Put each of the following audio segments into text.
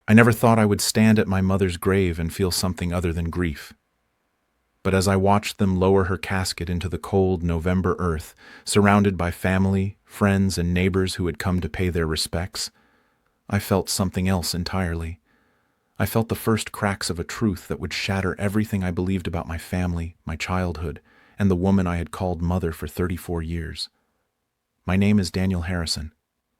I never thought I would stand at my mother's grave and feel something other than grief. But as I watched them lower her casket into the cold November earth, surrounded by family, friends, and neighbors who had come to pay their respects, I felt something else entirely. I felt the first cracks of a truth that would shatter everything I believed about my family, my childhood, and the woman I had called mother for 34 years. My name is Daniel Harrison,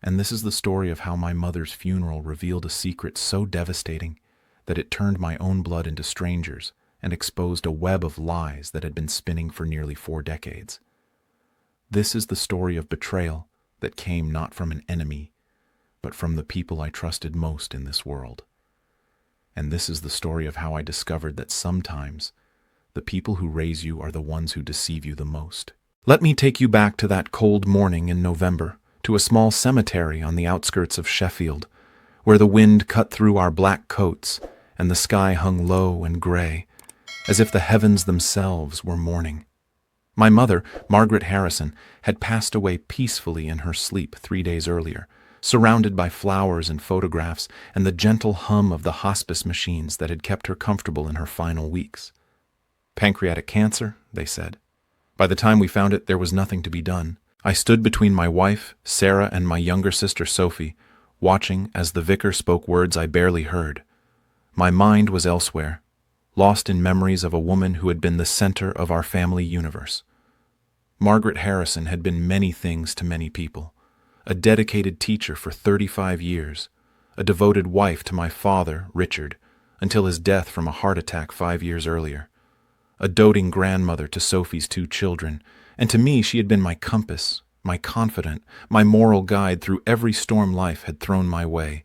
and this is the story of how my mother's funeral revealed a secret so devastating that it turned my own blood into strangers and exposed a web of lies that had been spinning for nearly 4 decades. This is the story of betrayal that came not from an enemy, but from the people I trusted most in this world. And this is the story of how I discovered that sometimes the people who raise you are the ones who deceive you the most. Let me take you back to that cold morning in November, to a small cemetery on the outskirts of Sheffield, where the wind cut through our black coats and the sky hung low and gray, as if the heavens themselves were mourning. My mother, Margaret Harrison, had passed away peacefully in her sleep 3 days earlier, surrounded by flowers and photographs and the gentle hum of the hospice machines that had kept her comfortable in her final weeks. Pancreatic cancer, they said. By the time we found it, there was nothing to be done. I stood between my wife, Sarah, and my younger sister, Sophie, watching as the vicar spoke words I barely heard. My mind was elsewhere, lost in memories of a woman who had been the center of our family universe. Margaret Harrison had been many things to many people. A dedicated teacher for 35 years, a devoted wife to my father, Richard, until his death from a heart attack 5 years earlier, a doting grandmother to Sophie's 2 children, and to me she had been my compass, my confidant, my moral guide through every storm life had thrown my way,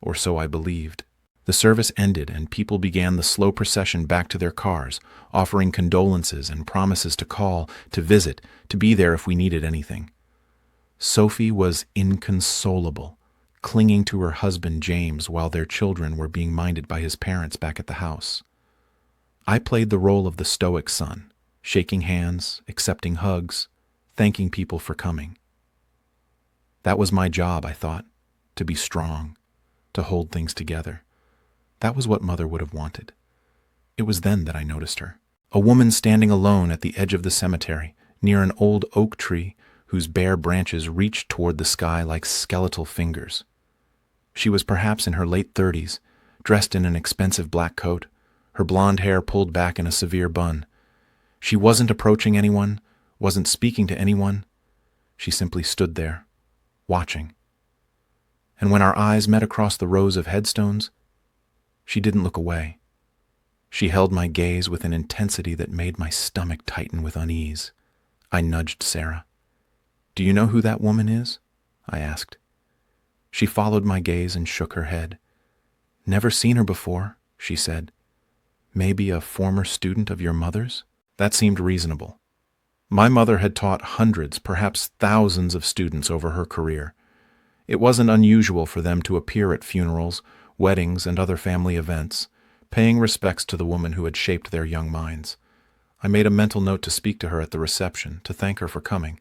or so I believed. The service ended and people began the slow procession back to their cars, offering condolences and promises to call, to visit, to be there if we needed anything. Sophie was inconsolable, clinging to her husband James while their children were being minded by his parents back at the house. I played the role of the stoic son, shaking hands, accepting hugs, thanking people for coming. That was my job, I thought, to be strong, to hold things together. That was what Mother would have wanted. It was then that I noticed her. A woman standing alone at the edge of the cemetery, near an old oak tree whose bare branches reached toward the sky like skeletal fingers. She was perhaps in her late 30s, dressed in an expensive black coat, her blonde hair pulled back in a severe bun. She wasn't approaching anyone, wasn't speaking to anyone. She simply stood there, watching. And when our eyes met across the rows of headstones, she didn't look away. She held my gaze with an intensity that made my stomach tighten with unease. I nudged Sarah. "Do you know who that woman is?" I asked. She followed my gaze and shook her head. "Never seen her before," she said. "Maybe a former student of your mother's?" That seemed reasonable. My mother had taught hundreds, perhaps thousands of students over her career. It wasn't unusual for them to appear at funerals, weddings, and other family events, paying respects to the woman who had shaped their young minds. I made a mental note to speak to her at the reception, to thank her for coming,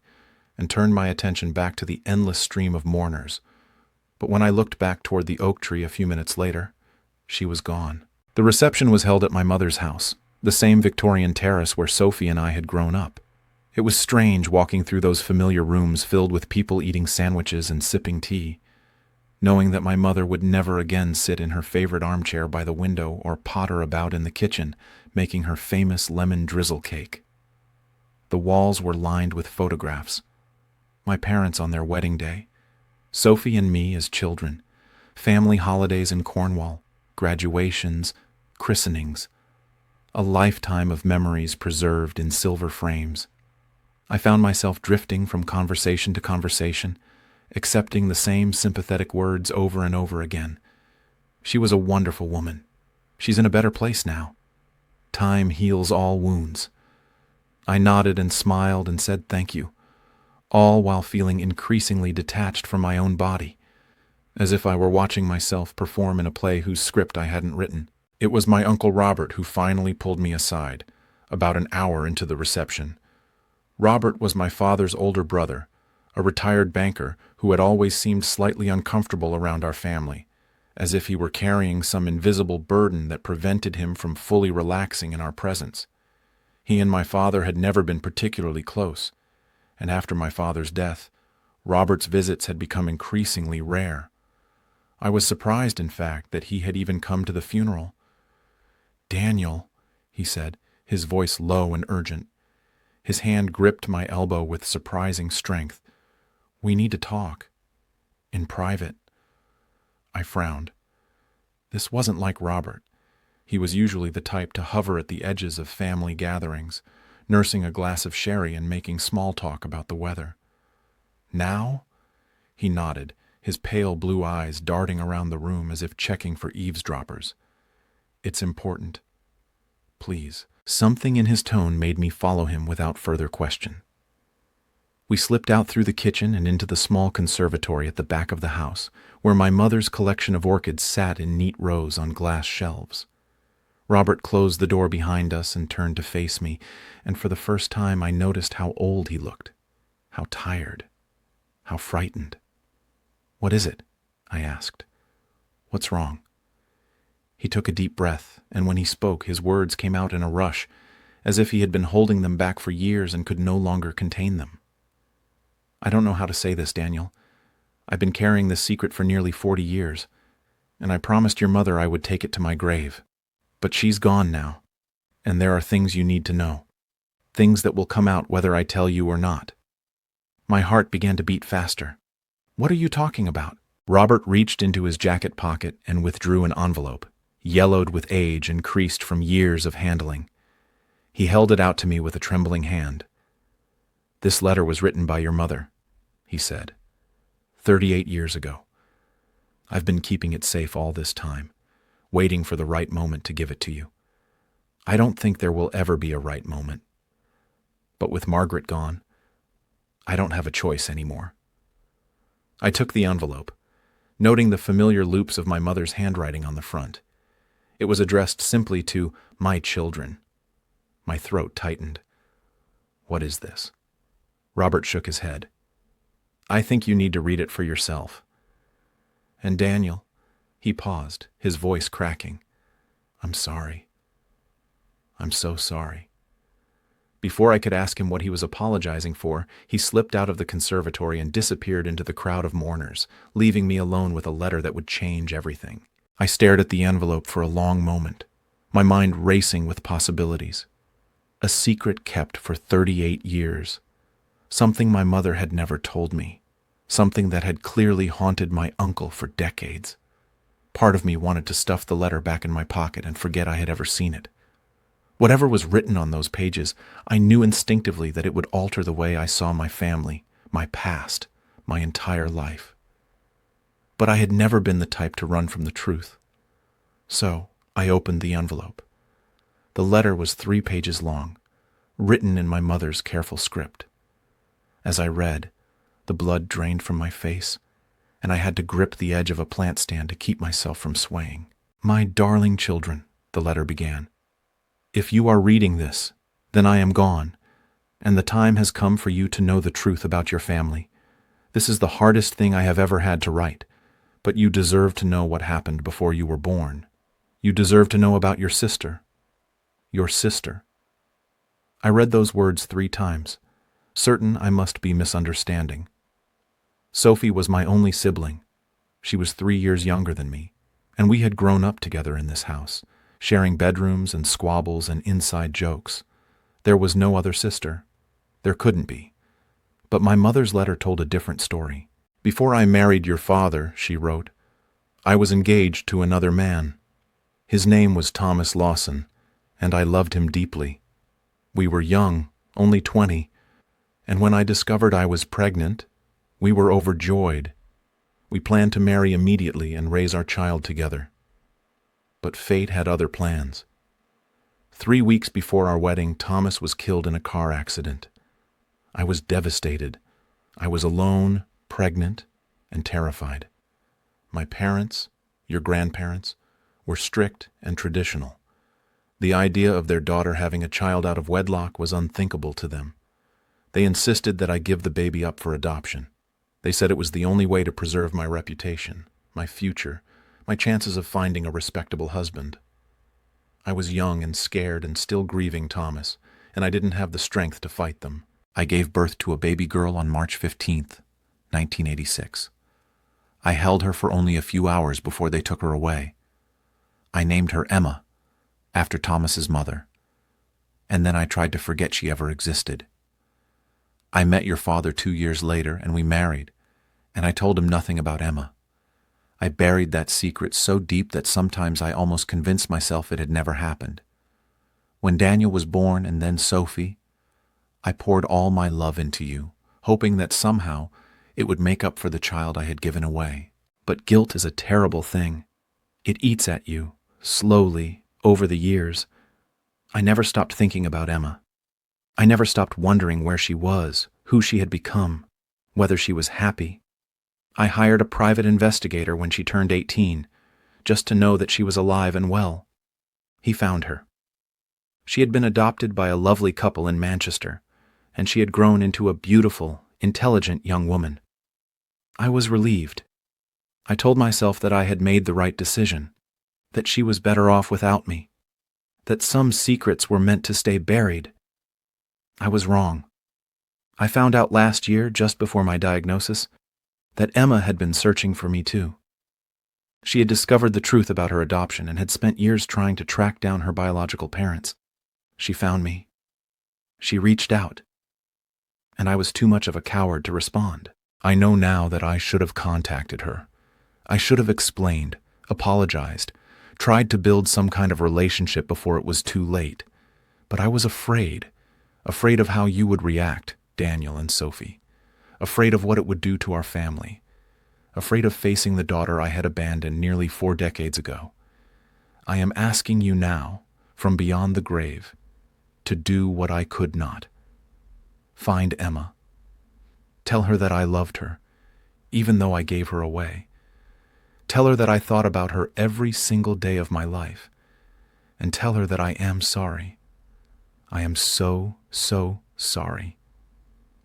and turned my attention back to the endless stream of mourners. But when I looked back toward the oak tree a few minutes later, she was gone. The reception was held at my mother's house, the same Victorian terrace where Sophie and I had grown up. It was strange walking through those familiar rooms filled with people eating sandwiches and sipping tea, knowing that my mother would never again sit in her favorite armchair by the window or potter about in the kitchen, making her famous lemon drizzle cake. The walls were lined with photographs. My parents on their wedding day, Sophie and me as children, family holidays in Cornwall, graduations, christenings, a lifetime of memories preserved in silver frames. I found myself drifting from conversation to conversation, accepting the same sympathetic words over and over again. She was a wonderful woman. She's in a better place now. Time heals all wounds. I nodded and smiled and said thank you, all while feeling increasingly detached from my own body, as if I were watching myself perform in a play whose script I hadn't written. It was my Uncle Robert who finally pulled me aside, about an hour into the reception. Robert was my father's older brother, a retired banker who had always seemed slightly uncomfortable around our family, as if he were carrying some invisible burden that prevented him from fully relaxing in our presence. He and my father had never been particularly close, and after my father's death, Robert's visits had become increasingly rare. I was surprised, in fact, that he had even come to the funeral. "Daniel," he said, his voice low and urgent. His hand gripped my elbow with surprising strength. "We need to talk. In private." I frowned. This wasn't like Robert. He was usually the type to hover at the edges of family gatherings, nursing a glass of sherry and making small talk about the weather. "Now?" He nodded, his pale blue eyes darting around the room as if checking for eavesdroppers. "It's important. Please." Something in his tone made me follow him without further question. We slipped out through the kitchen and into the small conservatory at the back of the house, where my mother's collection of orchids sat in neat rows on glass shelves. Robert closed the door behind us and turned to face me, and for the first time I noticed how old he looked, how tired, how frightened. "What is it?" I asked. "What's wrong?" He took a deep breath, and when he spoke, his words came out in a rush, as if he had been holding them back for years and could no longer contain them. "I don't know how to say this, Daniel. I've been carrying this secret for nearly 40 years, and I promised your mother I would take it to my grave. But she's gone now, and there are things you need to know, things that will come out whether I tell you or not." My heart began to beat faster. "What are you talking about?" Robert reached into his jacket pocket and withdrew an envelope, yellowed with age and creased from years of handling. He held it out to me with a trembling hand. "This letter was written by your mother," he said, 38 years ago. I've been keeping it safe all this time, waiting for the right moment to give it to you. I don't think there will ever be a right moment. But with Margaret gone, I don't have a choice anymore." I took the envelope, noting the familiar loops of my mother's handwriting on the front. It was addressed simply to "my children." My throat tightened. "What is this?" Robert shook his head. "I think you need to read it for yourself. And Daniel," he paused, his voice cracking, "I'm sorry. I'm so sorry." Before I could ask him what he was apologizing for, he slipped out of the conservatory and disappeared into the crowd of mourners, leaving me alone with a letter that would change everything. I stared at the envelope for a long moment, my mind racing with possibilities. A secret kept for 38 years. Something my mother had never told me. Something that had clearly haunted my uncle for decades. Part of me wanted to stuff the letter back in my pocket and forget I had ever seen it. Whatever was written on those pages, I knew instinctively that it would alter the way I saw my family, my past, my entire life. But I had never been the type to run from the truth. So I opened the envelope. The letter was 3 pages long, written in my mother's careful script. As I read, the blood drained from my face, and I had to grip the edge of a plant stand to keep myself from swaying. "My darling children," the letter began. "If you are reading this, then I am gone, and the time has come for you to know the truth about your family. This is the hardest thing I have ever had to write, but you deserve to know what happened before you were born. You deserve to know about your sister. Your sister." I read those words 3 times, certain I must be misunderstanding. Sophie was my only sibling. She was 3 years younger than me, and we had grown up together in this house, sharing bedrooms and squabbles and inside jokes. There was no other sister. There couldn't be. But my mother's letter told a different story. "Before I married your father," she wrote, "I was engaged to another man. His name was Thomas Lawson, and I loved him deeply. We were young, only 20, and when I discovered I was pregnant, we were overjoyed. We planned to marry immediately and raise our child together. But fate had other plans. 3 weeks before our wedding, Thomas was killed in a car accident. I was devastated. I was alone, pregnant, and terrified. My parents, your grandparents, were strict and traditional. The idea of their daughter having a child out of wedlock was unthinkable to them. They insisted that I give the baby up for adoption. They said it was the only way to preserve my reputation, my future, my chances of finding a respectable husband. I was young and scared and still grieving Thomas, and I didn't have the strength to fight them. I gave birth to a baby girl on March 15th, 1986. I held her for only a few hours before they took her away. I named her Emma, after Thomas's mother, and then I tried to forget she ever existed. I met your father 2 years later, and we married, and I told him nothing about Emma. I buried that secret so deep that sometimes I almost convinced myself it had never happened. When Daniel was born and then Sophie, I poured all my love into you, hoping that somehow it would make up for the child I had given away. But guilt is a terrible thing. It eats at you, slowly, over the years. I never stopped thinking about Emma. I never stopped wondering where she was, who she had become, whether she was happy. I hired a private investigator when she turned 18, just to know that she was alive and well. He found her. She had been adopted by a lovely couple in Manchester, and she had grown into a beautiful, intelligent young woman. I was relieved. I told myself that I had made the right decision, that she was better off without me, that some secrets were meant to stay buried. I was wrong. I found out last year, just before my diagnosis, that Emma had been searching for me too. She had discovered the truth about her adoption and had spent years trying to track down her biological parents. She found me. She reached out, and I was too much of a coward to respond. I know now that I should have contacted her. I should have explained, apologized, tried to build some kind of relationship before it was too late. But I was afraid of how you would react, Daniel and Sophie. Afraid of what it would do to our family, afraid of facing the daughter I had abandoned nearly 4 decades ago. I am asking you now, from beyond the grave, to do what I could not. Find Emma. Tell her that I loved her, even though I gave her away. Tell her that I thought about her every single day of my life, and tell her that I am sorry. I am so, so sorry.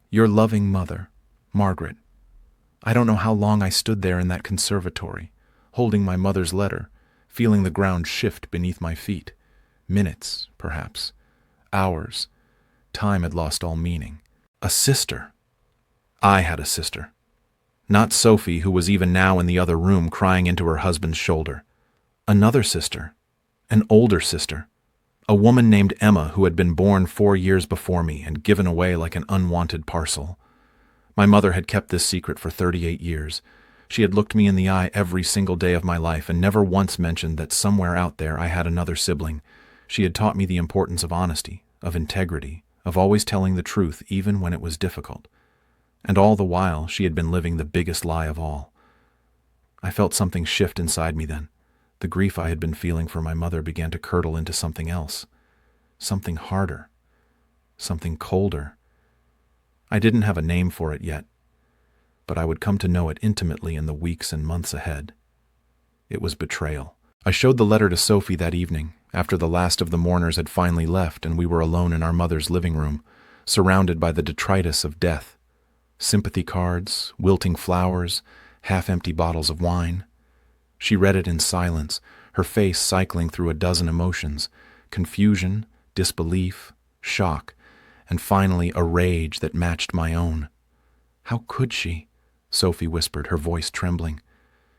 Your loving mother, Margaret. I don't know how long I stood there in that conservatory, holding my mother's letter, feeling the ground shift beneath my feet. Minutes, perhaps. Hours. Time had lost all meaning. A sister. I had a sister. Not Sophie, who was even now in the other room crying into her husband's shoulder. Another sister. An older sister. A woman named Emma who had been born 4 years before me and given away like an unwanted parcel. My mother had kept this secret for 38 years. She had looked me in the eye every single day of my life and never once mentioned that somewhere out there I had another sibling. She had taught me the importance of honesty, of integrity, of always telling the truth even when it was difficult. And all the while, she had been living the biggest lie of all. I felt something shift inside me then. The grief I had been feeling for my mother began to curdle into something else. Something harder. Something colder. I didn't have a name for it yet, but I would come to know it intimately in the weeks and months ahead. It was betrayal. I showed the letter to Sophie that evening, after the last of the mourners had finally left and we were alone in our mother's living room, surrounded by the detritus of death. Sympathy cards, wilting flowers, half-empty bottles of wine. She read it in silence, her face cycling through a dozen emotions: confusion, disbelief, shock, and finally a rage that matched my own. How could she? Sophie whispered, her voice trembling.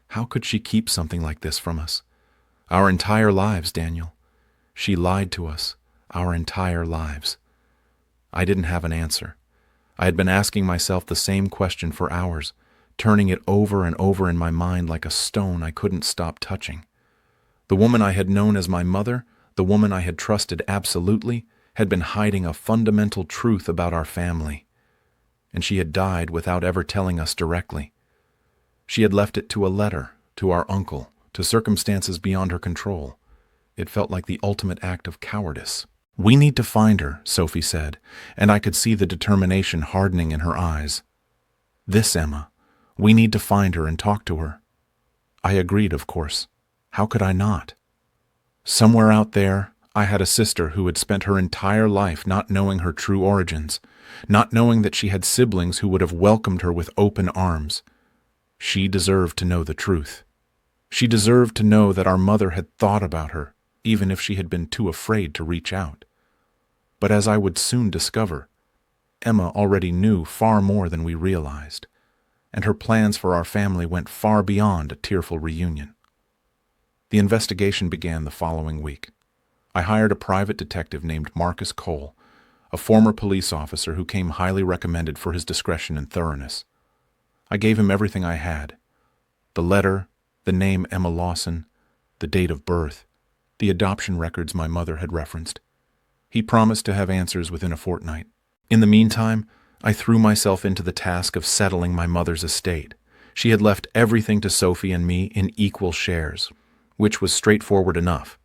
How could she keep something like this from us? Our entire lives, Daniel. She lied to us, our entire lives. I didn't have an answer. I had been asking myself the same question for hours, turning it over and over in my mind like a stone I couldn't stop touching. The woman I had known as my mother, the woman I had trusted absolutely, had been hiding a fundamental truth about our family. And she had died without ever telling us directly. She had left it to a letter, to our uncle, to circumstances beyond her control. It felt like the ultimate act of cowardice. "We need to find her," Sophie said, and I could see the determination hardening in her eyes. "This Emma. We need to find her and talk to her." I agreed, of course. How could I not? Somewhere out there, I had a sister who had spent her entire life not knowing her true origins, not knowing that she had siblings who would have welcomed her with open arms. She deserved to know the truth. She deserved to know that our mother had thought about her, even if she had been too afraid to reach out. But as I would soon discover, Emma already knew far more than we realized, and her plans for our family went far beyond a tearful reunion. The investigation began the following week. I hired a private detective named Marcus Cole, a former police officer who came highly recommended for his discretion and thoroughness. I gave him everything I had: the letter, the name Emma Lawson, the date of birth, the adoption records my mother had referenced. He promised to have answers within a fortnight. In the meantime, I threw myself into the task of settling my mother's estate. She had left everything to Sophie and me in equal shares, which was straightforward enough.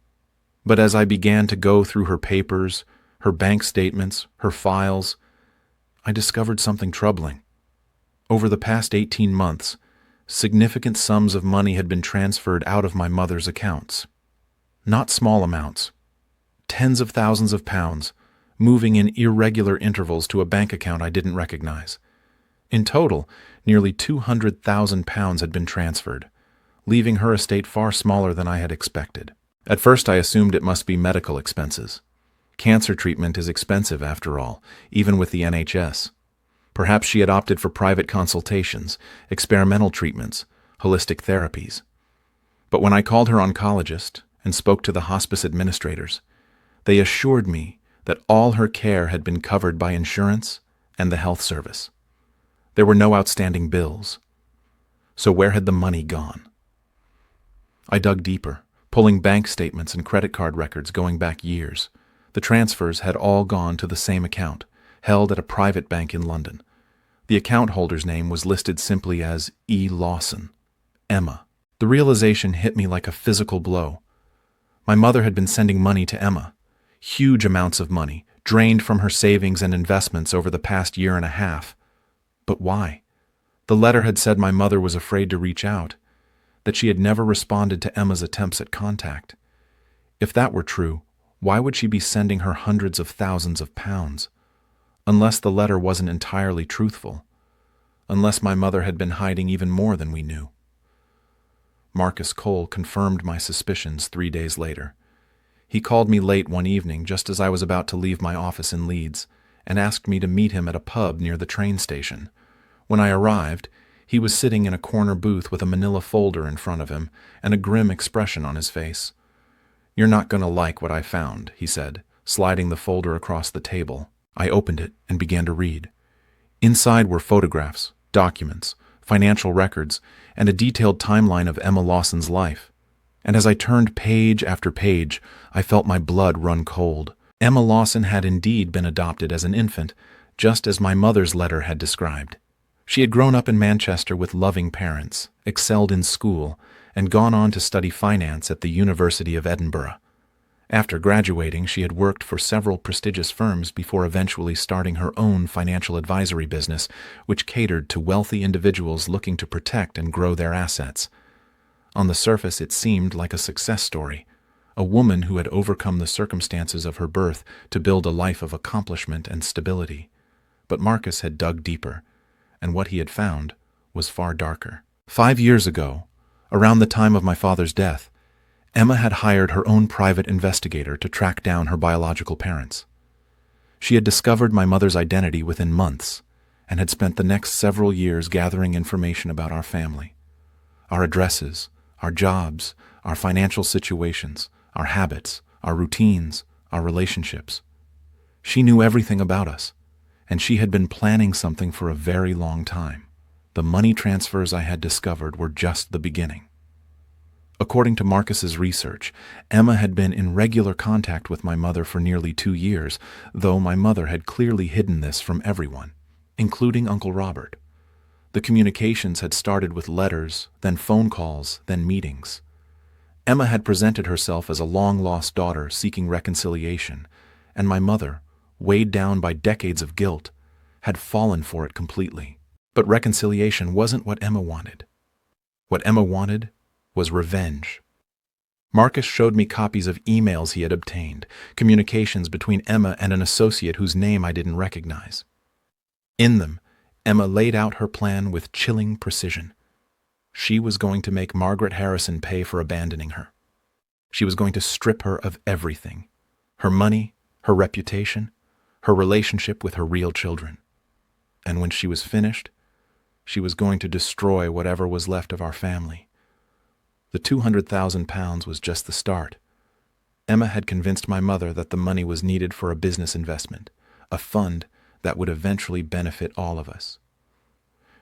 But as I began to go through her papers, her bank statements, her files, I discovered something troubling. Over the past 18 months, significant sums of money had been transferred out of my mother's accounts. Not small amounts. Tens of thousands of pounds, moving in irregular intervals to a bank account I didn't recognize. In total, nearly £200,000 had been transferred, leaving her estate far smaller than I had expected. At first I assumed it must be medical expenses. Cancer treatment is expensive after all, even with the NHS. Perhaps she had opted for private consultations, experimental treatments, holistic therapies. But when I called her oncologist and spoke to the hospice administrators, they assured me that all her care had been covered by insurance and the health service. There were no outstanding bills. So where had the money gone? I dug deeper, pulling bank statements and credit card records going back years. The transfers had all gone to the same account, held at a private bank in London. The account holder's name was listed simply as E. Lawson, Emma. The realization hit me like a physical blow. My mother had been sending money to Emma, huge amounts of money, drained from her savings and investments over the past year and a half. But why? The letter had said my mother was afraid to reach out, that she had never responded to Emma's attempts at contact. If that were true, why would she be sending her hundreds of thousands of pounds? Unless the letter wasn't entirely truthful. Unless my mother had been hiding even more than we knew. Marcus Cole confirmed my suspicions 3 days later. He called me late one evening just as I was about to leave my office in Leeds and asked me to meet him at a pub near the train station. When I arrived, he was sitting in a corner booth with a manila folder in front of him and a grim expression on his face. "You're not going to like what I found," he said, sliding the folder across the table. I opened it and began to read. Inside were photographs, documents, financial records, and a detailed timeline of Emma Lawson's life. And as I turned page after page, I felt my blood run cold. Emma Lawson had indeed been adopted as an infant, just as my mother's letter had described. She had grown up in Manchester with loving parents, excelled in school, and gone on to study finance at the University of Edinburgh. After graduating, she had worked for several prestigious firms before eventually starting her own financial advisory business, which catered to wealthy individuals looking to protect and grow their assets. On the surface, it seemed like a success story, a woman who had overcome the circumstances of her birth to build a life of accomplishment and stability. But Marcus had dug deeper, and what he had found was far darker. 5 years ago, around the time of my father's death, Emma had hired her own private investigator to track down her biological parents. She had discovered my mother's identity within months and had spent the next several years gathering information about our family, our addresses, our jobs, our financial situations, our habits, our routines, our relationships. She knew everything about us, and she had been planning something for a very long time. The money transfers I had discovered were just the beginning. According to Marcus's research, Emma had been in regular contact with my mother for nearly 2 years, though my mother had clearly hidden this from everyone, including Uncle Robert. The communications had started with letters, then phone calls, then meetings. Emma had presented herself as a long-lost daughter seeking reconciliation, and my mother, weighed down by decades of guilt, had fallen for it completely. But reconciliation wasn't what Emma wanted. What Emma wanted was revenge. Marcus showed me copies of emails he had obtained, communications between Emma and an associate whose name I didn't recognize. In them, Emma laid out her plan with chilling precision. She was going to make Margaret Harrison pay for abandoning her. She was going to strip her of everything: her money, her reputation, her relationship with her real children. And when she was finished, she was going to destroy whatever was left of our family. The £200,000 was just the start. Emma had convinced my mother that the money was needed for a business investment, a fund that would eventually benefit all of us.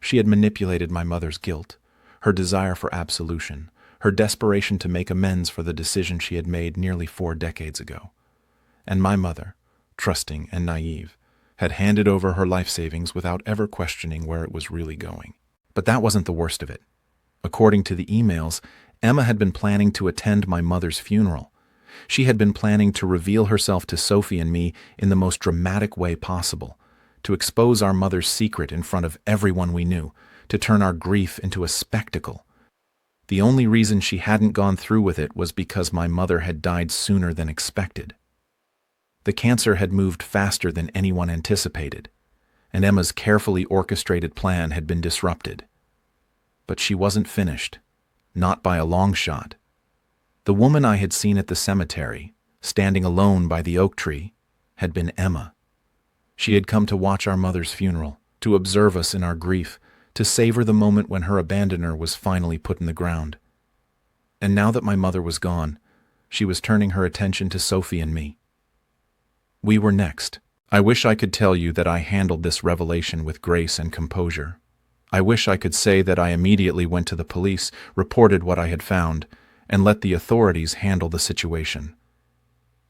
She had manipulated my mother's guilt, her desire for absolution, her desperation to make amends for the decision she had made nearly 4 decades ago. And my mother, trusting and naive, had handed over her life savings without ever questioning where it was really going. But that wasn't the worst of it. According to the emails, Emma had been planning to attend my mother's funeral. She had been planning to reveal herself to Sophie and me in the most dramatic way possible, to expose our mother's secret in front of everyone we knew, to turn our grief into a spectacle. The only reason she hadn't gone through with it was because my mother had died sooner than expected. The cancer had moved faster than anyone anticipated, and Emma's carefully orchestrated plan had been disrupted. But she wasn't finished, not by a long shot. The woman I had seen at the cemetery, standing alone by the oak tree, had been Emma. She had come to watch our mother's funeral, to observe us in our grief, to savor the moment when her abandoner was finally put in the ground. And now that my mother was gone, she was turning her attention to Sophie and me. We were next. I wish I could tell you that I handled this revelation with grace and composure. I wish I could say that I immediately went to the police, reported what I had found, and let the authorities handle the situation.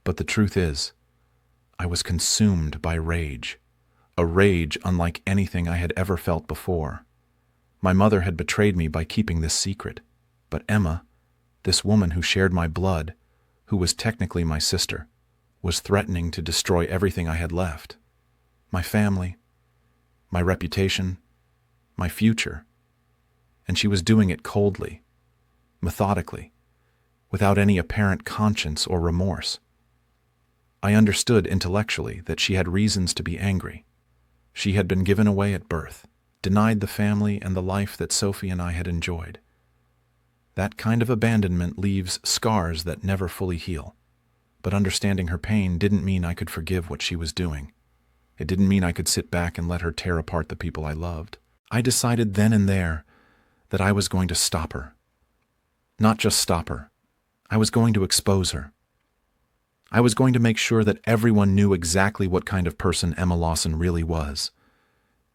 But the truth is, I was consumed by rage, a rage unlike anything I had ever felt before. My mother had betrayed me by keeping this secret, but Emma, this woman who shared my blood, who was technically my sister, was threatening to destroy everything I had left. My family, my reputation, my future. And she was doing it coldly, methodically, without any apparent conscience or remorse. I understood intellectually that she had reasons to be angry. She had been given away at birth, denied the family and the life that Sophie and I had enjoyed. That kind of abandonment leaves scars that never fully heal. But understanding her pain didn't mean I could forgive what she was doing. It didn't mean I could sit back and let her tear apart the people I loved. I decided then and there that I was going to stop her. Not just stop her. I was going to expose her. I was going to make sure that everyone knew exactly what kind of person Emma Lawson really was.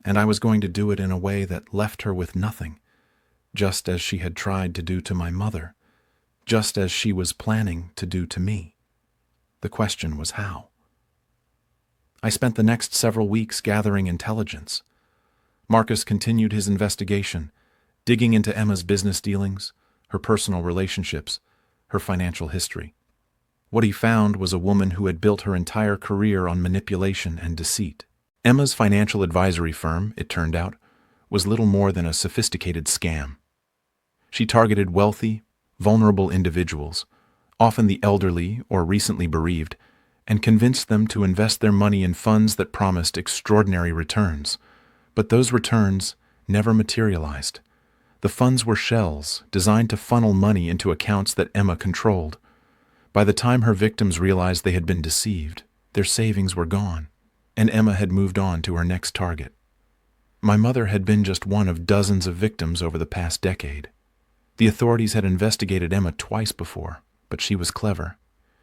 And I was going to do it in a way that left her with nothing, just as she had tried to do to my mother, just as she was planning to do to me. The question was how. I spent the next several weeks gathering intelligence. Marcus continued his investigation, digging into Emma's business dealings, her personal relationships, her financial history. What he found was a woman who had built her entire career on manipulation and deceit. Emma's financial advisory firm, it turned out, was little more than a sophisticated scam. She targeted wealthy, vulnerable individuals, often the elderly or recently bereaved, and convinced them to invest their money in funds that promised extraordinary returns. But those returns never materialized. The funds were shells designed to funnel money into accounts that Emma controlled. By the time her victims realized they had been deceived, their savings were gone, and Emma had moved on to her next target. My mother had been just one of dozens of victims over the past decade. The authorities had investigated Emma twice before, but she was clever.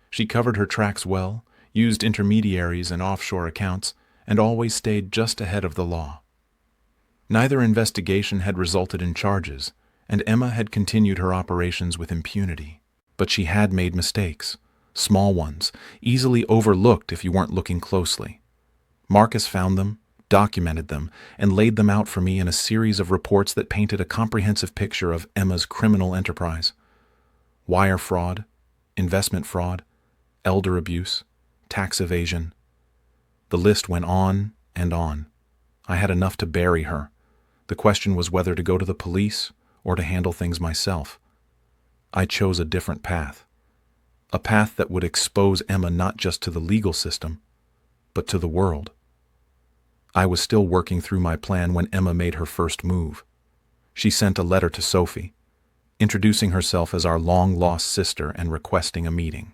She covered her tracks well, used intermediaries and offshore accounts, and always stayed just ahead of the law. Neither investigation had resulted in charges, and Emma had continued her operations with impunity. But she had made mistakes, small ones, easily overlooked if you weren't looking closely. Marcus found them, documented them, and laid them out for me in a series of reports that painted a comprehensive picture of Emma's criminal enterprise. Wire fraud, investment fraud, elder abuse, tax evasion. The list went on and on. I had enough to bury her. The question was whether to go to the police or to handle things myself. I chose a different path. A path that would expose Emma not just to the legal system, but to the world. I was still working through my plan when Emma made her first move. She sent a letter to Sophie, introducing herself as our long-lost sister and requesting a meeting.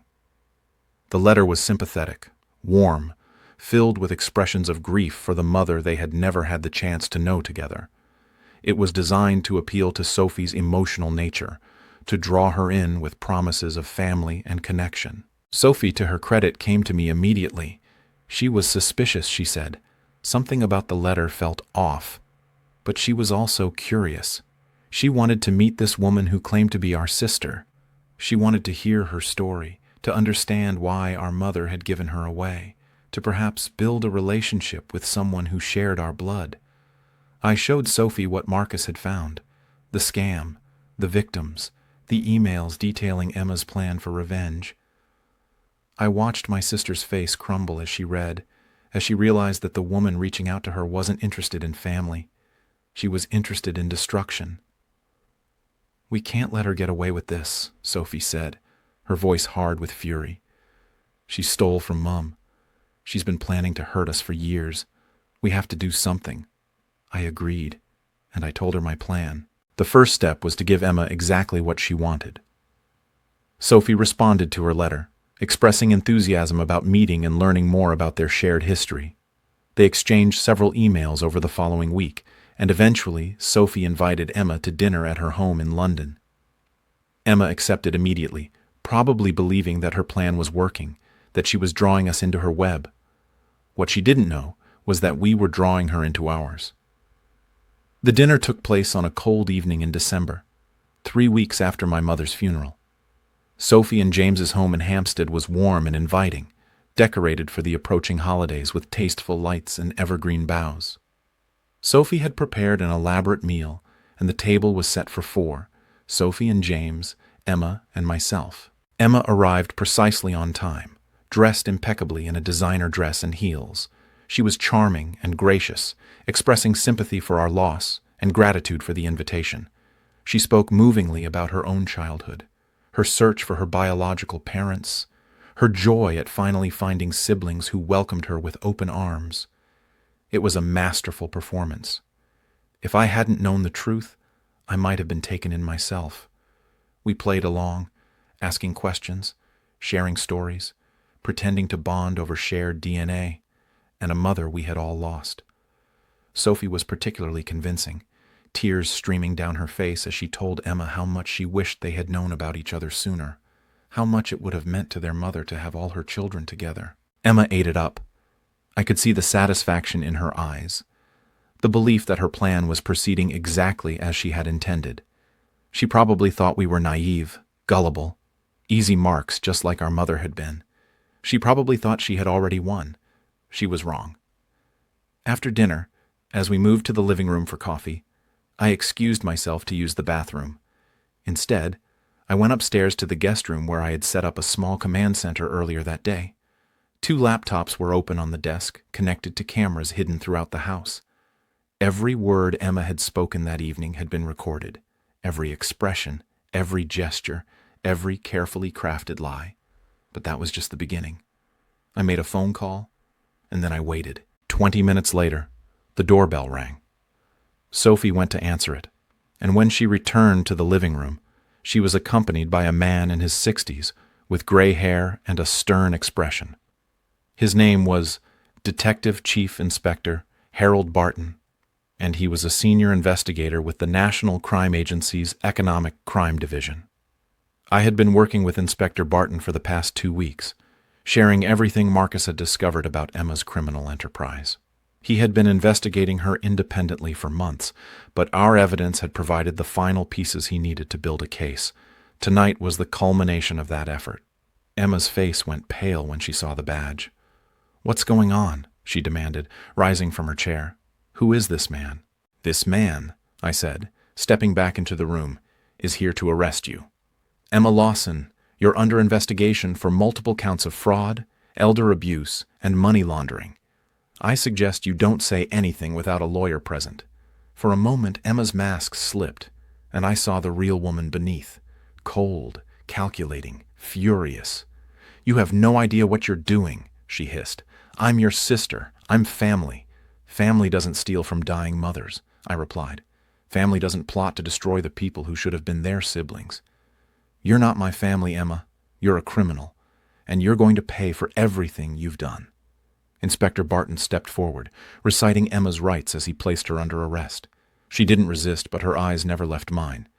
The letter was sympathetic, warm, filled with expressions of grief for the mother they had never had the chance to know together. It was designed to appeal to Sophie's emotional nature, to draw her in with promises of family and connection. Sophie, to her credit, came to me immediately. She was suspicious, she said. Something about the letter felt off. But she was also curious. She wanted to meet this woman who claimed to be our sister. She wanted to hear her story, to understand why our mother had given her away, to perhaps build a relationship with someone who shared our blood. I showed Sophie what Marcus had found: the scam, the victims, the emails detailing Emma's plan for revenge. I watched my sister's face crumble as she read, as she realized that the woman reaching out to her wasn't interested in family. She was interested in destruction. "We can't let her get away with this," Sophie said, her voice hard with fury. "She stole from Mum. She's been planning to hurt us for years. We have to do something." I agreed, and I told her my plan. The first step was to give Emma exactly what she wanted. Sophie responded to her letter, expressing enthusiasm about meeting and learning more about their shared history. They exchanged several emails over the following week, and eventually Sophie invited Emma to dinner at her home in London. Emma accepted immediately, probably believing that her plan was working, that she was drawing us into her web. What she didn't know was that we were drawing her into ours. The dinner took place on a cold evening in December, 3 weeks after my mother's funeral. Sophie and James's home in Hampstead was warm and inviting, decorated for the approaching holidays with tasteful lights and evergreen boughs. Sophie had prepared an elaborate meal, and the table was set for 4, Sophie and James, Emma, and myself. Emma arrived precisely on time, dressed impeccably in a designer dress and heels. She was charming and gracious, expressing sympathy for our loss and gratitude for the invitation. She spoke movingly about her own childhood, her search for her biological parents, her joy at finally finding siblings who welcomed her with open arms. It was a masterful performance. If I hadn't known the truth, I might have been taken in myself. We played along, asking questions, sharing stories, pretending to bond over shared DNA, and a mother we had all lost. Sophie was particularly convincing, tears streaming down her face as she told Emma how much she wished they had known about each other sooner, how much it would have meant to their mother to have all her children together. Emma ate it up. I could see the satisfaction in her eyes, the belief that her plan was proceeding exactly as she had intended. She probably thought we were naive, gullible, easy marks just like our mother had been. She probably thought she had already won. She was wrong. After dinner, as we moved to the living room for coffee, I excused myself to use the bathroom. Instead, I went upstairs to the guest room where I had set up a small command center earlier that day. 2 laptops were open on the desk, connected to cameras hidden throughout the house. Every word Emma had spoken that evening had been recorded. Every expression, every gesture, every carefully crafted lie. But that was just the beginning. I made a phone call, and then I waited. 20 minutes later, the doorbell rang. Sophie went to answer it, and when she returned to the living room, she was accompanied by a man in his 60s with gray hair and a stern expression. His name was Detective Chief Inspector Harold Barton, and he was a senior investigator with the National Crime Agency's Economic Crime Division. I had been working with Inspector Barton for the past 2 weeks, sharing everything Marcus had discovered about Emma's criminal enterprise. He had been investigating her independently for months, but our evidence had provided the final pieces he needed to build a case. Tonight was the culmination of that effort. Emma's face went pale when she saw the badge. "What's going on?" she demanded, rising from her chair. "Who is this man?" "This man," I said, stepping back into the room, "is here to arrest you. Emma Lawson, you're under investigation for multiple counts of fraud, elder abuse, and money laundering. I suggest you don't say anything without a lawyer present." For a moment, Emma's mask slipped, and I saw the real woman beneath, cold, calculating, furious. "You have no idea what you're doing," she hissed. "I'm your sister. I'm family. Family doesn't steal from dying mothers," I replied. Family doesn't plot to destroy the people who should have been their siblings. You're not my family, Emma. You're a criminal, and you're going to pay for everything you've done. Inspector Barton stepped forward, reciting Emma's rights as he placed her under arrest. She didn't resist, but her eyes never left mine,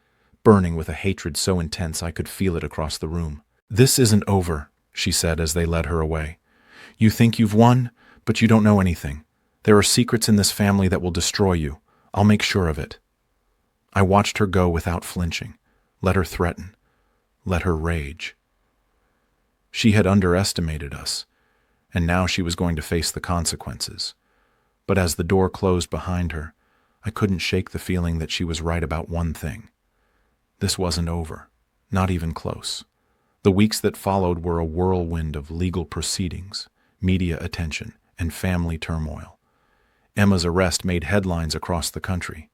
burning with a hatred so intense I could feel it across the room. "This isn't over," she said as they led her away. "You think you've won, but you don't know anything. There are secrets in this family that will destroy you. I'll make sure of it." I watched her go without flinching, let her threaten, let her rage. She had underestimated us, and now she was going to face the consequences. But as the door closed behind her, I couldn't shake the feeling that she was right about one thing. This wasn't over, not even close. The weeks that followed were a whirlwind of legal proceedings, media attention, and family turmoil. Emma's arrest made headlines across the country.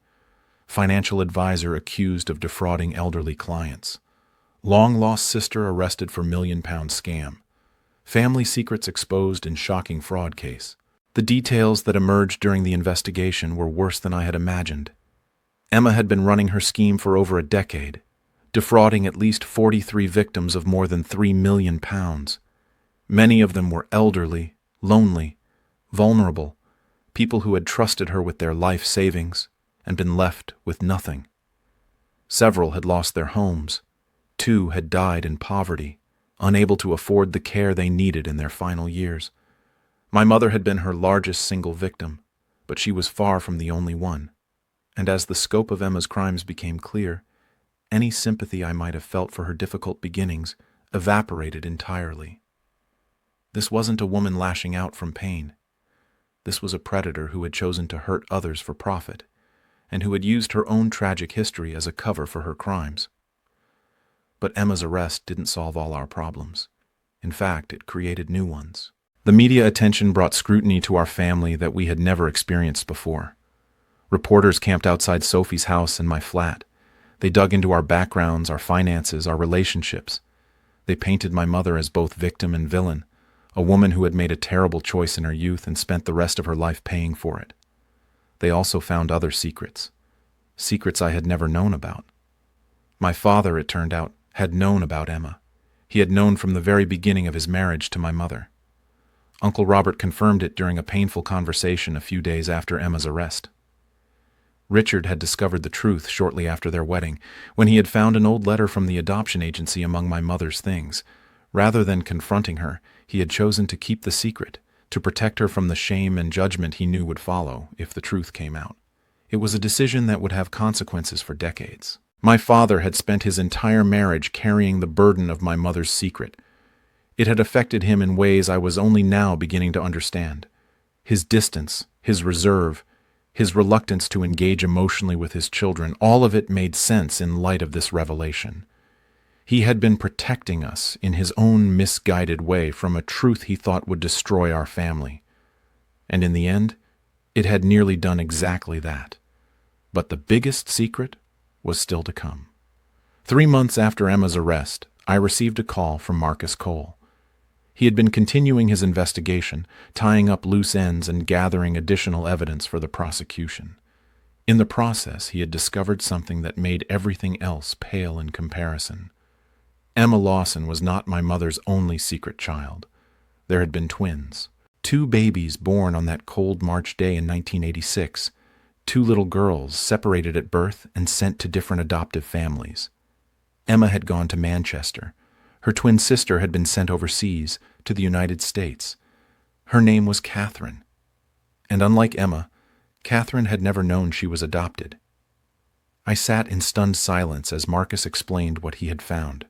Financial advisor accused of defrauding elderly clients. Long-lost sister arrested for £1,000,000 scam. Family secrets exposed in shocking fraud case. The details that emerged during the investigation were worse than I had imagined. Emma had been running her scheme for over a decade, defrauding at least 43 victims of more than £3,000,000. Many of them were elderly, lonely, vulnerable, people who had trusted her with their life savings and been left with nothing. Several had lost their homes. 2 had died in poverty, unable to afford the care they needed in their final years. My mother had been her largest single victim, but she was far from the only one. And as the scope of Emma's crimes became clear, any sympathy I might have felt for her difficult beginnings evaporated entirely. This wasn't a woman lashing out from pain. This was a predator who had chosen to hurt others for profit, and who had used her own tragic history as a cover for her crimes. But Emma's arrest didn't solve all our problems. In fact, it created new ones. The media attention brought scrutiny to our family that we had never experienced before. Reporters camped outside Sophie's house and my flat. They dug into our backgrounds, our finances, our relationships. They painted my mother as both victim and villain, a woman who had made a terrible choice in her youth and spent the rest of her life paying for it. They also found other secrets, secrets I had never known about. My father, it turned out, had known about Emma. He had known from the very beginning of his marriage to my mother. Uncle Robert confirmed it during a painful conversation a few days after Emma's arrest. Richard had discovered the truth shortly after their wedding, when he had found an old letter from the adoption agency among my mother's things. Rather than confronting her, he had chosen to keep the secret, to protect her from the shame and judgment he knew would follow if the truth came out. It was a decision that would have consequences for decades. My father had spent his entire marriage carrying the burden of my mother's secret. It had affected him in ways I was only now beginning to understand. His distance, his reserve, his reluctance to engage emotionally with his children, all of it made sense in light of this revelation. He had been protecting us in his own misguided way from a truth he thought would destroy our family. And in the end, it had nearly done exactly that. But the biggest secret was still to come. 3 months after Emma's arrest, I received a call from Marcus Cole. He had been continuing his investigation, tying up loose ends and gathering additional evidence for the prosecution. In the process, he had discovered something that made everything else pale in comparison. Emma Lawson was not my mother's only secret child. There had been twins. 2 babies born on that cold March day in 1986. 2 little girls separated at birth and sent to different adoptive families. Emma had gone to Manchester. Her twin sister had been sent overseas, to the United States. Her name was Catherine. And unlike Emma, Catherine had never known she was adopted. I sat in stunned silence as Marcus explained what he had found.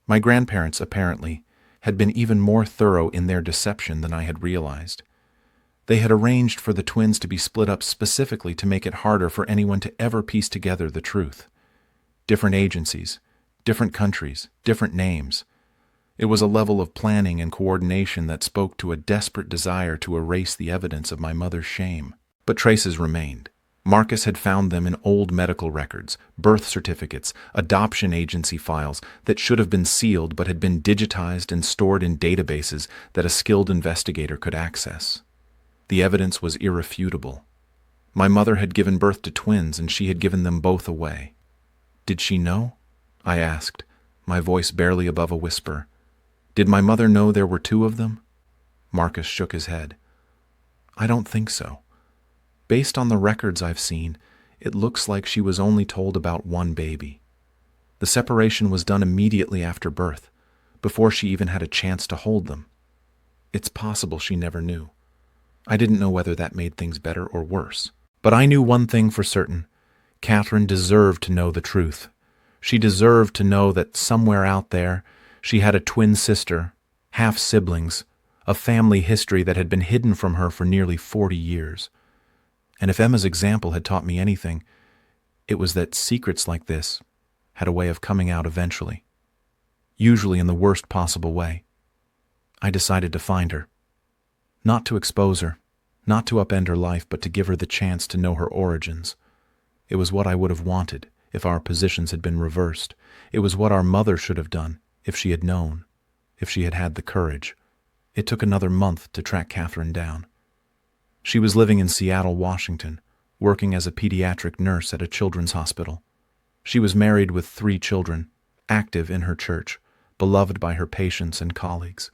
My grandparents, apparently, had been even more thorough in their deception than I had realized. They had arranged for the twins to be split up specifically to make it harder for anyone to ever piece together the truth. Different agencies, different countries, different names. It was a level of planning and coordination that spoke to a desperate desire to erase the evidence of my mother's shame. But traces remained. Marcus had found them in old medical records, birth certificates, adoption agency files that should have been sealed but had been digitized and stored in databases that a skilled investigator could access. The evidence was irrefutable. My mother had given birth to twins, and she had given them both away. Did she know? I asked, my voice barely above a whisper. Did my mother know there were two of them? Marcus shook his head. I don't think so. Based on the records I've seen, it looks like she was only told about one baby. The separation was done immediately after birth, before she even had a chance to hold them. It's possible she never knew. I didn't know whether that made things better or worse. But I knew one thing for certain. Catherine deserved to know the truth. She deserved to know that somewhere out there she had a twin sister, half-siblings, a family history that had been hidden from her for nearly 40 years. And if Emma's example had taught me anything, it was that secrets like this had a way of coming out eventually, usually in the worst possible way. I decided to find her. Not to expose her, not to upend her life, but to give her the chance to know her origins. It was what I would have wanted if our positions had been reversed. It was what our mother should have done if she had known, if she had had the courage. It took another month to track Catherine down. She was living in Seattle, Washington, working as a pediatric nurse at a children's hospital. She was married with 3 children, active in her church, beloved by her patients and colleagues.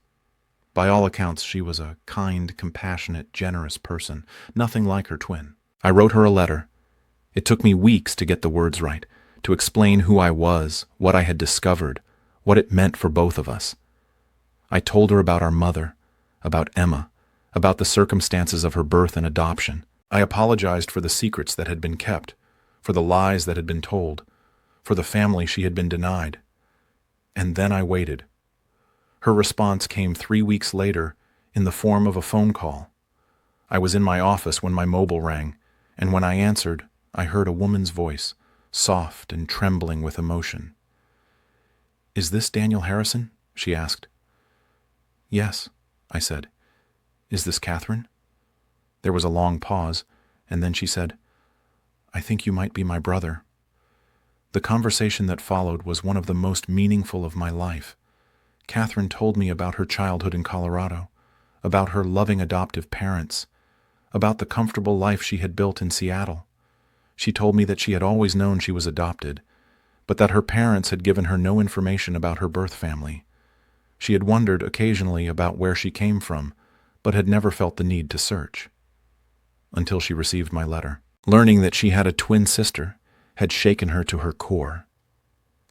By all accounts, she was a kind, compassionate, generous person, nothing like her twin. I wrote her a letter. It took me weeks to get the words right, to explain who I was, what I had discovered, what it meant for both of us. I told her about our mother, about Emma, about the circumstances of her birth and adoption. I apologized for the secrets that had been kept, for the lies that had been told, for the family she had been denied. And then I waited. Her response came 3 weeks later in the form of a phone call. I was in my office when my mobile rang, and when I answered, I heard a woman's voice, soft and trembling with emotion. "Is this Daniel Harrison?" she asked. "Yes," I said. "Is this Catherine?" There was a long pause, and then she said, "I think you might be my brother." The conversation that followed was one of the most meaningful of my life. Catherine told me about her childhood in Colorado, about her loving adoptive parents, about the comfortable life she had built in Seattle. She told me that she had always known she was adopted, but that her parents had given her no information about her birth family. She had wondered occasionally about where she came from, but had never felt the need to search. Until she received my letter. Learning that she had a twin sister had shaken her to her core.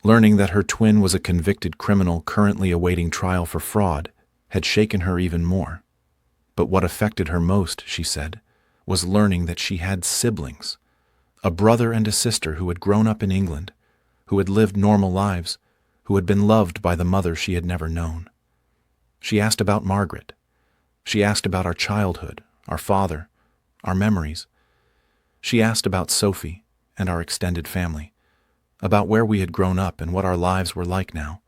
Learning that her twin was a convicted criminal currently awaiting trial for fraud had shaken her even more. But what affected her most, she said, was learning that she had siblings, a brother and a sister who had grown up in England, who had lived normal lives, who had been loved by the mother she had never known. She asked about Margaret. She asked about our childhood, our father, our memories. She asked about Sophie and our extended family, about where we had grown up and what our lives were like now.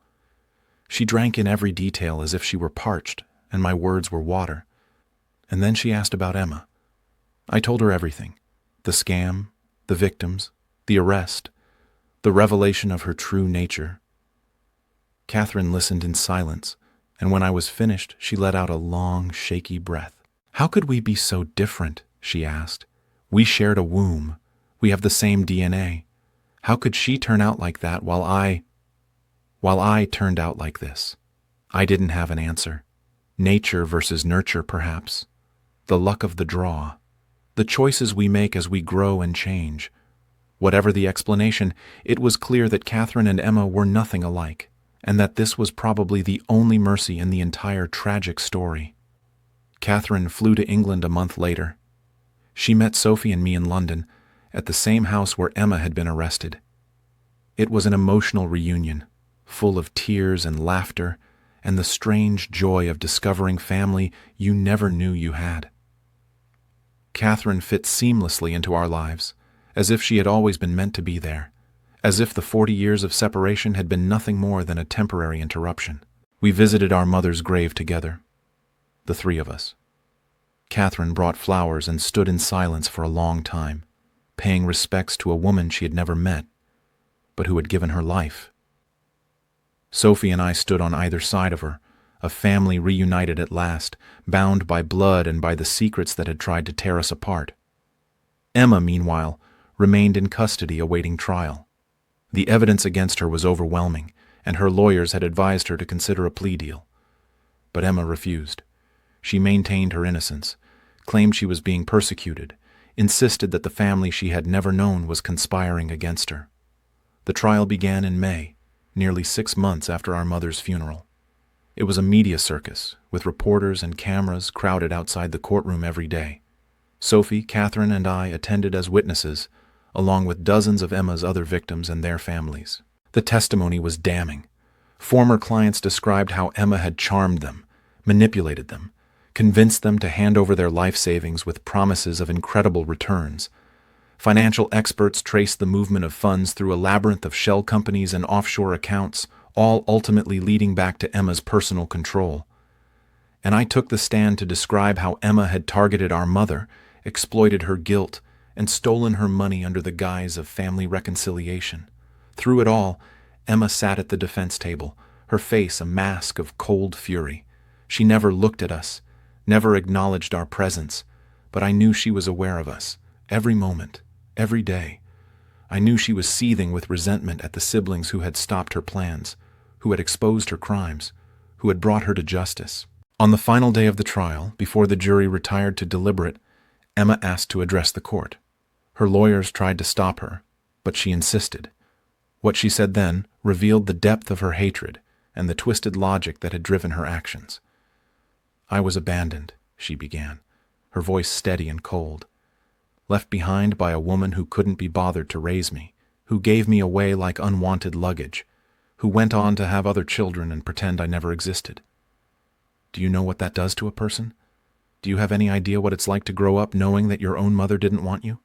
She drank in every detail as if she were parched and my words were water. And then she asked about Emma. I told her everything, the scam, the victims, the arrest, the revelation of her true nature. Catherine listened in silence, and when I was finished, she let out a long, shaky breath. "How could we be so different?" she asked. "We shared a womb. We have the same DNA. How could she turn out like that while I turned out like this?" I didn't have an answer. Nature versus nurture, perhaps. The luck of the draw. The choices we make as we grow and change. Whatever the explanation, it was clear that Catherine and Emma were nothing alike, and that this was probably the only mercy in the entire tragic story. Catherine flew to England a month later. She met Sophie and me in London, at the same house where Emma had been arrested. It was an emotional reunion, full of tears and laughter, and the strange joy of discovering family you never knew you had. Catherine fit seamlessly into our lives, as if she had always been meant to be there, as if the 40 years of separation had been nothing more than a temporary interruption. We visited our mother's grave together, the 3 of us. Catherine brought flowers and stood in silence for a long time, paying respects to a woman she had never met, but who had given her life. Sophie and I stood on either side of her, a family reunited at last, bound by blood and by the secrets that had tried to tear us apart. Emma, meanwhile, remained in custody awaiting trial. The evidence against her was overwhelming, and her lawyers had advised her to consider a plea deal. But Emma refused. She maintained her innocence, claimed she was being persecuted, insisted that the family she had never known was conspiring against her. The trial began in May, nearly 6 months after our mother's funeral. It was a media circus, with reporters and cameras crowded outside the courtroom every day. Sophie, Catherine, and I attended as witnesses, along with dozens of Emma's other victims and their families. The testimony was damning. Former clients described how Emma had charmed them, manipulated them, convinced them to hand over their life savings with promises of incredible returns. Financial experts traced the movement of funds through a labyrinth of shell companies and offshore accounts, all ultimately leading back to Emma's personal control. And I took the stand to describe how Emma had targeted our mother, exploited her guilt, and stolen her money under the guise of family reconciliation. Through it all, Emma sat at the defense table, her face a mask of cold fury. She never looked at us, never acknowledged our presence, but I knew she was aware of us, every moment, every day. I knew she was seething with resentment at the siblings who had stopped her plans, who had exposed her crimes, who had brought her to justice. On the final day of the trial, before the jury retired to deliberate, Emma asked to address the court. Her lawyers tried to stop her, but she insisted. What she said then revealed the depth of her hatred and the twisted logic that had driven her actions. "I was abandoned," she began, her voice steady and cold. "Left behind by a woman who couldn't be bothered to raise me, who gave me away like unwanted luggage, who went on to have other children and pretend I never existed. Do you know what that does to a person? Do you have any idea what it's like to grow up knowing that your own mother didn't want you?"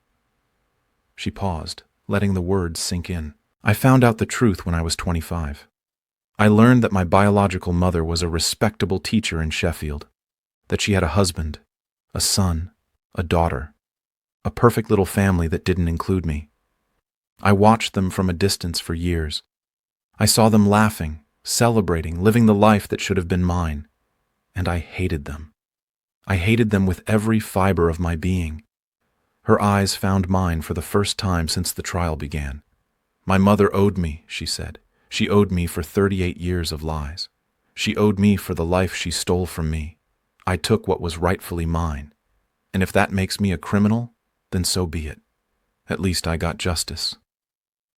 She paused, letting the words sink in. "I found out the truth when I was 25. I learned that my biological mother was a respectable teacher in Sheffield, that she had a husband, a son, a daughter, a perfect little family that didn't include me. I watched them from a distance for years. I saw them laughing, celebrating, living the life that should have been mine, and I hated them. I hated them with every fiber of my being." Her eyes found mine for the first time since the trial began. "My mother owed me," she said. "She owed me for 38 years of lies. She owed me for the life she stole from me. I took what was rightfully mine. And if that makes me a criminal, then so be it. At least I got justice."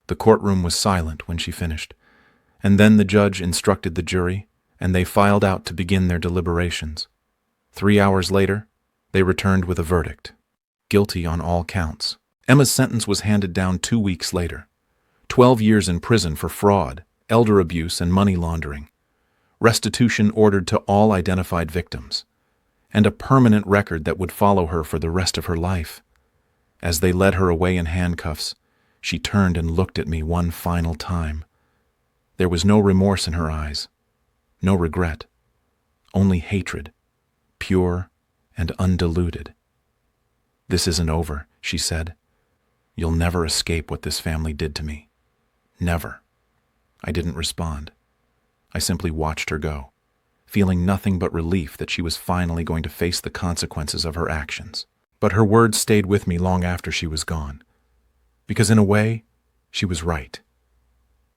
The courtroom was silent when she finished, and then the judge instructed the jury, and they filed out to begin their deliberations. 3 hours later, they returned with a verdict: guilty on all counts. Emma's sentence was handed down 2 weeks later. 12 years in prison for fraud, elder abuse, and money laundering. Restitution ordered to all identified victims. And a permanent record that would follow her for the rest of her life. As they led her away in handcuffs, she turned and looked at me one final time. There was no remorse in her eyes, no regret, only hatred, pure and undiluted. "This isn't over," she said. "You'll never escape what this family did to me. Never." I didn't respond. I simply watched her go, feeling nothing but relief that she was finally going to face the consequences of her actions. But her words stayed with me long after she was gone. Because in a way, she was right.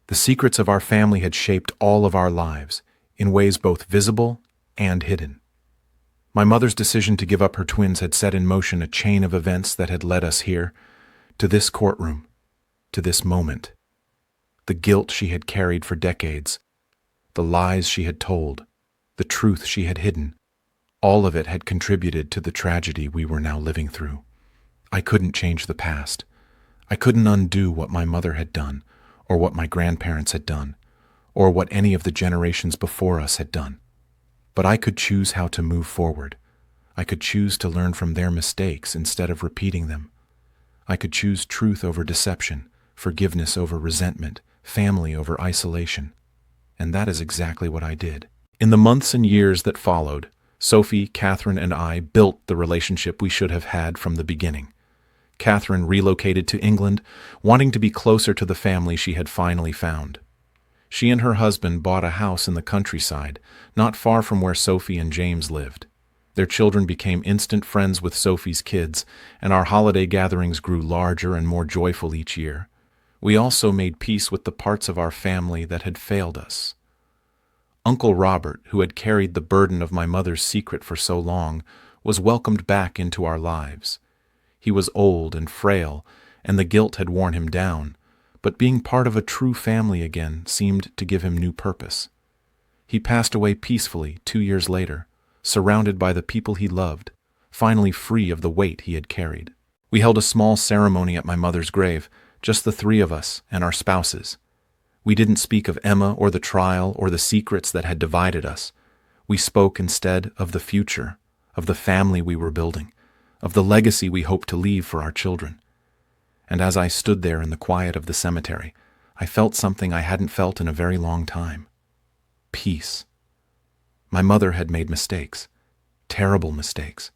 The secrets of our family had shaped all of our lives, in ways both visible and hidden. My mother's decision to give up her twins had set in motion a chain of events that had led us here, to this courtroom, to this moment. The guilt she had carried for decades, the lies she had told, the truth she had hidden, all of it had contributed to the tragedy we were now living through. I couldn't change the past. I couldn't undo what my mother had done, or what my grandparents had done, or what any of the generations before us had done. But I could choose how to move forward. I could choose to learn from their mistakes instead of repeating them. I could choose truth over deception, forgiveness over resentment, family over isolation. And that is exactly what I did. In the months and years that followed, Sophie, Catherine, and I built the relationship we should have had from the beginning. Catherine relocated to England, wanting to be closer to the family she had finally found. She and her husband bought a house in the countryside, not far from where Sophie and James lived. Their children became instant friends with Sophie's kids, and our holiday gatherings grew larger and more joyful each year. We also made peace with the parts of our family that had failed us. Uncle Robert, who had carried the burden of my mother's secret for so long, was welcomed back into our lives. He was old and frail, and the guilt had worn him down, but being part of a true family again seemed to give him new purpose. He passed away peacefully 2 years later, surrounded by the people he loved, finally free of the weight he had carried. We held a small ceremony at my mother's grave, just the three of us and our spouses. We didn't speak of Emma or the trial or the secrets that had divided us. We spoke instead of the future, of the family we were building, of the legacy we hoped to leave for our children. And as I stood there in the quiet of the cemetery, I felt something I hadn't felt in a very long time. Peace. My mother had made mistakes, terrible mistakes.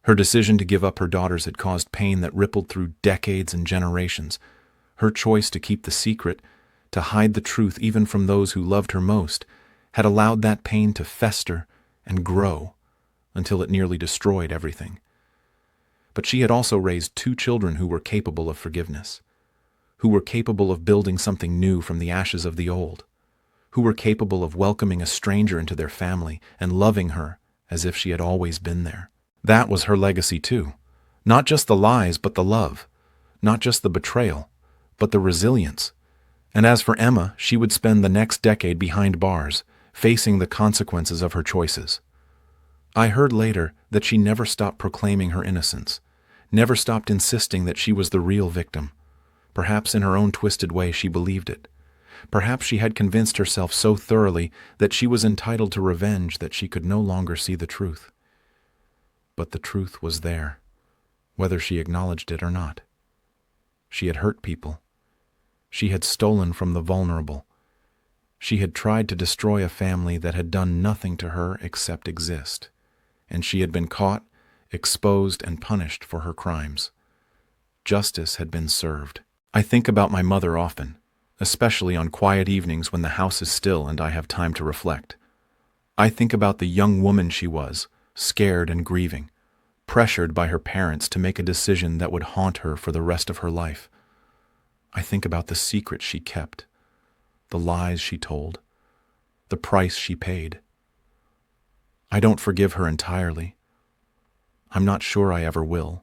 Her decision to give up her daughters had caused pain that rippled through decades and generations. Her choice to keep the secret, to hide the truth even from those who loved her most, had allowed that pain to fester and grow until it nearly destroyed everything. But she had also raised 2 children who were capable of forgiveness, who were capable of building something new from the ashes of the old, who were capable of welcoming a stranger into their family and loving her as if she had always been there. That was her legacy too. Not just the lies, but the love. Not just the betrayal, but the resilience. And as for Emma, she would spend the next decade behind bars, facing the consequences of her choices. I heard later that she never stopped proclaiming her innocence, never stopped insisting that she was the real victim. Perhaps in her own twisted way she believed it. Perhaps she had convinced herself so thoroughly that she was entitled to revenge that she could no longer see the truth. But the truth was there, whether she acknowledged it or not. She had hurt people. She had stolen from the vulnerable. She had tried to destroy a family that had done nothing to her except exist, and she had been caught, exposed, and punished for her crimes. Justice had been served. I think about my mother often, especially on quiet evenings when the house is still and I have time to reflect. I think about the young woman she was, scared and grieving, pressured by her parents to make a decision that would haunt her for the rest of her life. I think about the secrets she kept, the lies she told, the price she paid. I don't forgive her entirely. I'm not sure I ever will.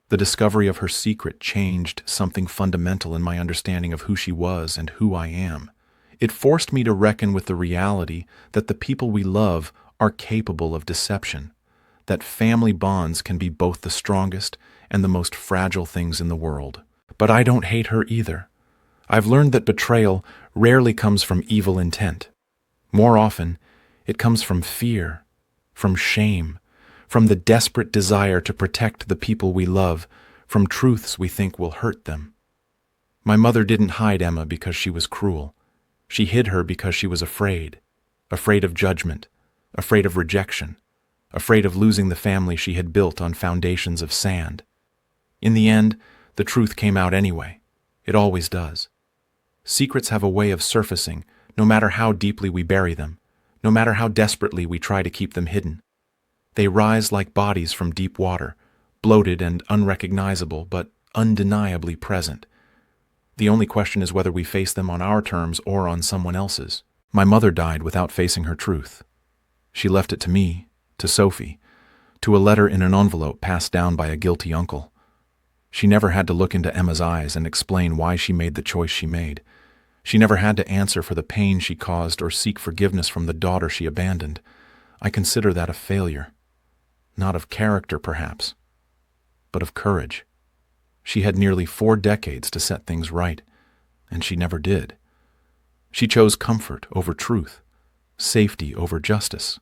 The discovery of her secret changed something fundamental in my understanding of who she was and who I am. It forced me to reckon with the reality that the people we love are capable of deception, that family bonds can be both the strongest and the most fragile things in the world. But I don't hate her either. I've learned that betrayal rarely comes from evil intent. More often, it comes from fear, from shame, from the desperate desire to protect the people we love, from truths we think will hurt them. My mother didn't hide Emma because she was cruel. She hid her because she was afraid of judgment, afraid of rejection, afraid of losing the family she had built on foundations of sand. In the end, the truth came out anyway. It always does. Secrets have a way of surfacing, no matter how deeply we bury them, no matter how desperately we try to keep them hidden. They rise like bodies from deep water, bloated and unrecognizable, but undeniably present. The only question is whether we face them on our terms or on someone else's. My mother died without facing her truth. She left it to me, to Sophie, to a letter in an envelope passed down by a guilty uncle. She never had to look into Emma's eyes and explain why she made the choice she made. She never had to answer for the pain she caused or seek forgiveness from the daughter she abandoned. I consider that a failure. Not of character, perhaps, but of courage. She had nearly 4 decades to set things right, and she never did. She chose comfort over truth, safety over justice.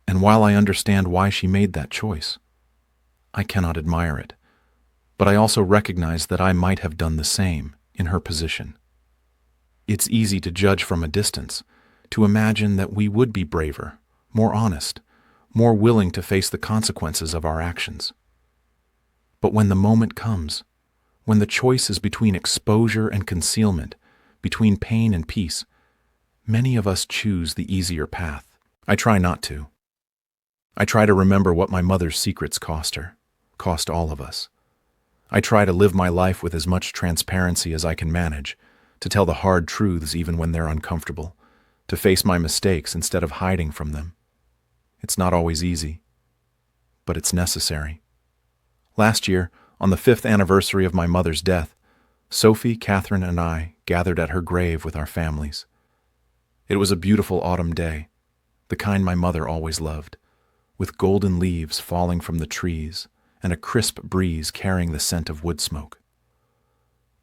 And while I understand why she made that choice, I cannot admire it. But I also recognize that I might have done the same in her position. It's easy to judge from a distance, to imagine that we would be braver, more honest, more willing to face the consequences of our actions. But when the moment comes, when the choice is between exposure and concealment, between pain and peace, many of us choose the easier path. I try not to. I try to remember what my mother's secrets cost her, cost all of us. I try to live my life with as much transparency as I can manage, to tell the hard truths even when they're uncomfortable, to face my mistakes instead of hiding from them. It's not always easy, but it's necessary. Last year, on the 5th anniversary of my mother's death, Sophie, Catherine, and I gathered at her grave with our families. It was a beautiful autumn day, the kind my mother always loved, with golden leaves falling from the trees and a crisp breeze carrying the scent of wood smoke.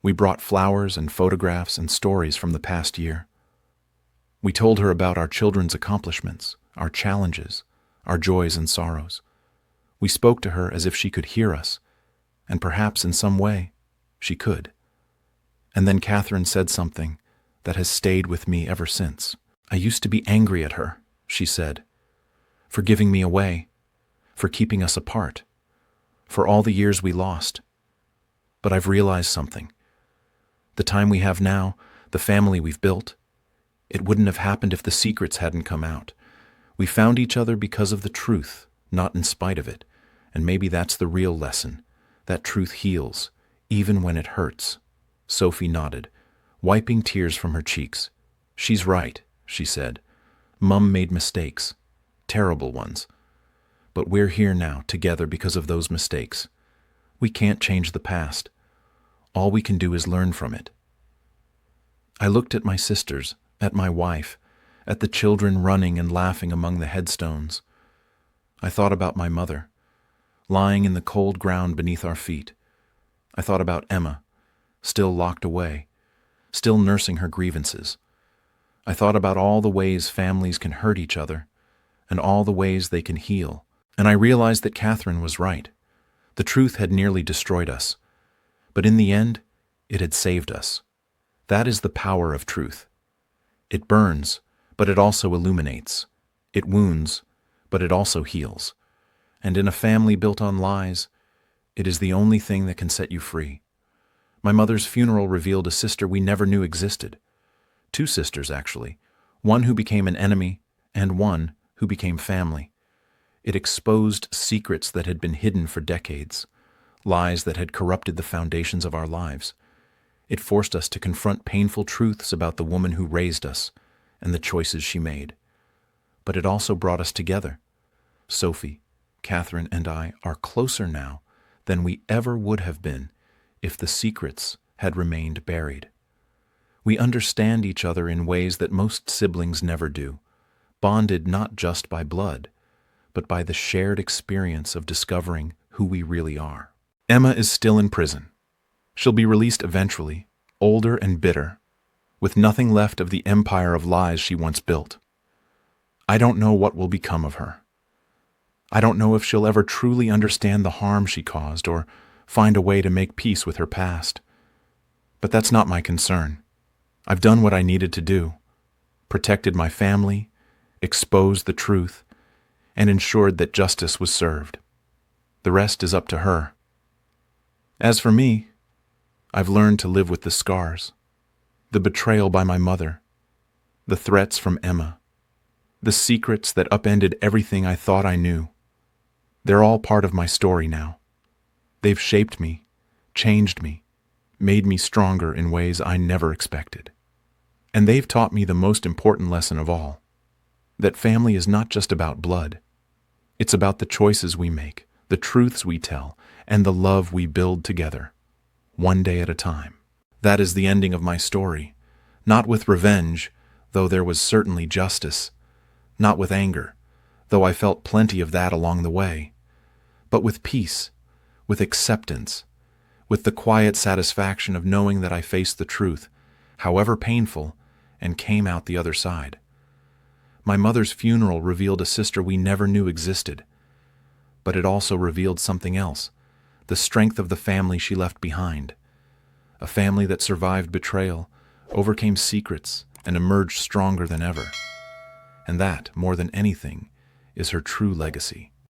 We brought flowers and photographs and stories from the past year. We told her about our children's accomplishments, our challenges, our joys and sorrows. We spoke to her as if she could hear us, and perhaps in some way, she could. And then Catherine said something that has stayed with me ever since. "I used to be angry at her," she said, "for giving me away, for keeping us apart, for all the years we lost. But I've realized something. The time we have now, the family we've built, it wouldn't have happened if the secrets hadn't come out. We found each other because of the truth, not in spite of it. And maybe that's the real lesson. That truth heals, even when it hurts." Sophie nodded, wiping tears from her cheeks. "She's right," she said. "Mum made mistakes, terrible ones. But we're here now, together because of those mistakes. We can't change the past. All we can do is learn from it." I looked at my sisters, at my wife, at the children running and laughing among the headstones. I thought about my mother, lying in the cold ground beneath our feet. I thought about Emma, still locked away, still nursing her grievances. I thought about all the ways families can hurt each other, and all the ways they can heal. And I realized that Catherine was right. The truth had nearly destroyed us. But in the end, it had saved us. That is the power of truth. It burns, but it also illuminates. It wounds, but it also heals. And in a family built on lies, it is the only thing that can set you free. My mother's funeral revealed a sister we never knew existed. 2 sisters, actually. One who became an enemy, and one who became family. It exposed secrets that had been hidden for decades, lies that had corrupted the foundations of our lives. It forced us to confront painful truths about the woman who raised us and the choices she made. But it also brought us together. Sophie, Catherine, and I are closer now than we ever would have been if the secrets had remained buried. We understand each other in ways that most siblings never do, bonded not just by blood, but by the shared experience of discovering who we really are. Emma is still in prison. She'll be released eventually, older and bitter, with nothing left of the empire of lies she once built. I don't know what will become of her. I don't know if she'll ever truly understand the harm she caused or find a way to make peace with her past. But that's not my concern. I've done what I needed to do, protected my family, exposed the truth, and ensured that justice was served. The rest is up to her. As for me, I've learned to live with the scars, the betrayal by my mother, the threats from Emma, the secrets that upended everything I thought I knew. They're all part of my story now. They've shaped me, changed me, made me stronger in ways I never expected. And they've taught me the most important lesson of all, that family is not just about blood. It's about the choices we make, the truths we tell, and the love we build together, one day at a time. That is the ending of my story, not with revenge, though there was certainly justice, not with anger, though I felt plenty of that along the way, but with peace, with acceptance, with the quiet satisfaction of knowing that I faced the truth, however painful, and came out the other side. My mother's funeral revealed a sister we never knew existed, but it also revealed something else, the strength of the family she left behind, a family that survived betrayal, overcame secrets, and emerged stronger than ever. And that, more than anything, is her true legacy.